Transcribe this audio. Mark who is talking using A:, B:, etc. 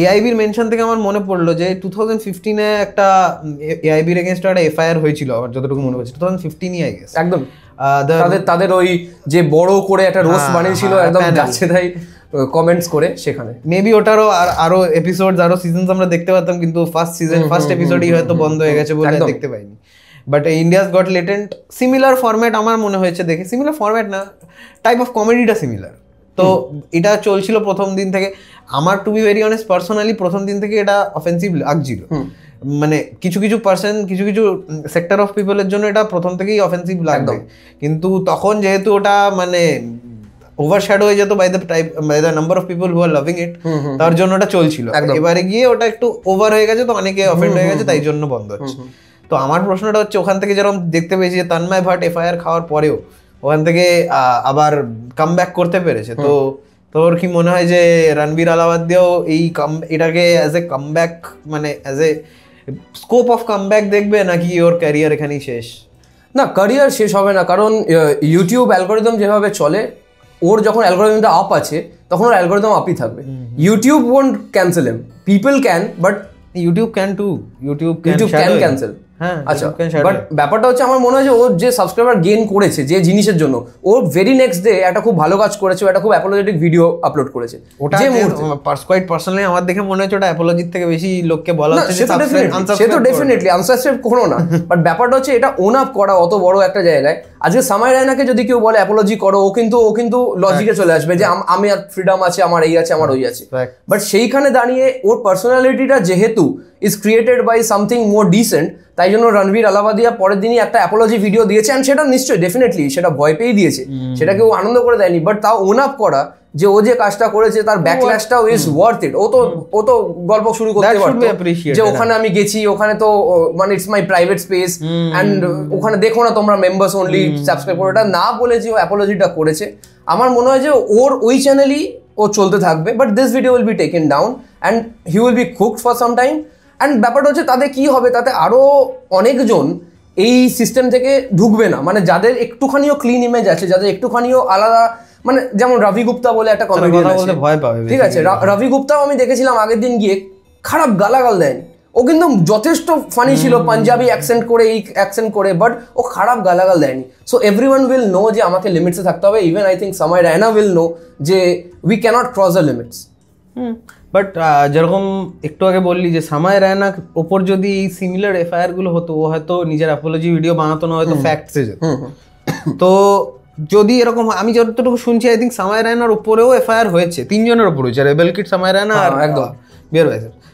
A: এআইবির mention থেকে আমার মনে পড়লো যে 2015-এ একটা এআইবির এগেনস্টে একটা এফআইআর হয়েছিল, আমার যতটুকু মনে পড়ছে 2015-ই আই গেস।
B: একদম তাদের ওই যে বড় করে একটা রোস্ট বানিয়েছিল একদম যাচ্ছে তাই কমেন্টস করে, সেখানে
A: মেবি ওটারও আরো এপিসোডস আরো সিজনস আমরা দেখতে পারতাম, কিন্তু ফার্স্ট এপিসোডই হয়তো বন্ধ হয়ে গেছে বলে দেখতে পাইনি। But India's got latent similar format আমার মনে হয়েছে দেখে, সিমিলার ফরম্যাট না, টাইপ অফ কমেডিটা সিমিলার। তো এটা চলছিল প্রথম দিন থেকে। আমার to be very honest personally প্রথম দিন থেকে এটা অফেন্সিভ লাগছিল, মানে কিছু কিছু সেক্টর অফ পিপলের জন্য এটা প্রথম থেকেই অফেন্সিভ লাগবে, কিন্তু তখন যেহেতু ওটা মানে ওভারশ্যাডো হয়ে যেত by the number of people who are loving it, তার জন্য ওটা চলছিল। এবারে গিয়ে ওটা একটু ওভার হয়ে গেছে, তো অনেকে অফেন্ড হয়ে গেছে, তাই জন্য বন্ধ হচ্ছে। তো আমার প্রশ্নটা হচ্ছে, ওখান থেকে যেরকম দেখতে পেয়েছি যে তন্ময় ভাট এফআইআর খাওয়ার পরেও ওখান থেকে আবার কাম ব্যাক করতে পেরেছে, তো তোর কি মনে হয় যে রণবীর আলাওয়াদিয়াও এটাকে অ্যাজ এ কামব্যাক, মানে as a scope of comeback দেখবে, নাকি ওর ক্যারিয়ার এখানেই শেষ?
B: না, ক্যারিয়ার শেষ হবে না, কারণ ইউটিউব অ্যালগোরিদম যেভাবে চলে, ওর যখন অ্যালগোরিদমটা আপ আছে তখন ওর অ্যালগোরিদম আপই থাকবে। YouTube won't cancel him, people can, but
A: YouTube can too, YouTube
B: can cancel. আচ্ছা, বাট ব্যাপারটা হচ্ছে আমার মনে হয় যে ও যে সাবস্ক্রাইবার গেইন করেছে যে জিনিসের জন্য, ও ভেরি নেক্সট ডে একটা খুব ভালো কাজ করেছে, একটা খুব অ্যাপোলজেটিক ভিডিও আপলোড করেছে।
A: ওটা যে কোয়াইট পার্সোনালি আমার দেখে মনে হচ্ছে ওটা অ্যাপোলজির থেকে বেশি লোককে বলা হচ্ছে যে
B: সে তো ডেফিনেটলি আনসাবস্ক্রাইব করো না, বাট ব্যাপারটা হচ্ছে এটা ওন আপ করা অত বড় একটা জায়গায়। আজকে সামাই রায়নাকে যদি কেউ বলে অ্যাপোলজি করো, ও কিন্তু লজিকে চলে আসবে যে আমি আর ফ্রিডম আছে, আমার এই আছে, আমার ওই আছে। বাট সেইখানে দাঁড়িয়ে ওর পার্সোনালিটিটা যেহেতু is created by something more decent, তাই জন্য রণবীর আলাওয়াদিয়া পরের দিনই একটা অ্যাপোলজি ভিডিও দিয়েছে, অ্যান্ড সেটা নিশ্চয়ই ডেফিনেটলি সেটা ভয় পেয়েই দিয়েছে, সেটাকে ও আনন্দ করে দেয়নি, বাট তাও ওন আপ করা যে ও যে কাজটা করেছে তার ব্যাকল্যাশটাও ইজ ওয়ার্থ ইট। ও তো গল্প শুরু করতে পারতো যে ওখানে আমি গেছি, ওখানে তো মানে it's my private space and ওখানে দেখো না তোমরা মেম্বার্স অনলি সাবস্ক্রাইব করো, এটা না বলে যে ও অ্যাপোলজিটা করেছে। আমার মনে হয় যে ওর ওই চ্যানেলই ও চলতে থাকবে, but this video will be taken down and he will be cooked for some time. And ব্যাপারটা হচ্ছে তাতে কি হবে, তাতে আরো অনেকজন এই সিস্টেম থেকে ঢুকবে না, মানে যাদের একটুখানিও ক্লিন ইমেজ আছে, যাদের একটুখানিও আলাদা, মানে যেমন রবি গুপ্তা বলে একটা কমেডিয়ান আছে,
A: ভয় পাবে,
B: ঠিক আছে, রবি গুপ্তাও আমি দেখেছিলাম আগের দিন গিয়ে, খারাপ গালাগাল দেয়নি, ও কিন্তু যথেষ্ট ফানি ছিল পাঞ্জাবি অ্যাকসেন্ট করে, এই অ্যাকসেন্ট করে, বাট ও খারাপ গালাগাল দেয়নি। সো এভরিওয়ান উইল নো যে আমাকে লিমিটসে থাকতে হবে। ইভেন আই থিঙ্ক সামাই রায়না উইল নো যে we cannot cross the limits.
A: But যেরকম একটু আগে বললি যে সামাই রায়নার ওপর যদি সিমিলার এফআইআর গুলো হতো, ও হয়তো নিজের অ্যাপোলজি ভিডিও বানাতো না, হয়তো ফ্যাক্টসে যেত। তো যদি এরকম, আমি যতটুকু শুনছি আই থিঙ্ক সামাই রায়নার উপরেও এফআইআর হয়েছে, 3 জনের উপর হয়েছে, রেবেল কিড, সামাই রায়না আর একদম বিয়ার ভাইসের।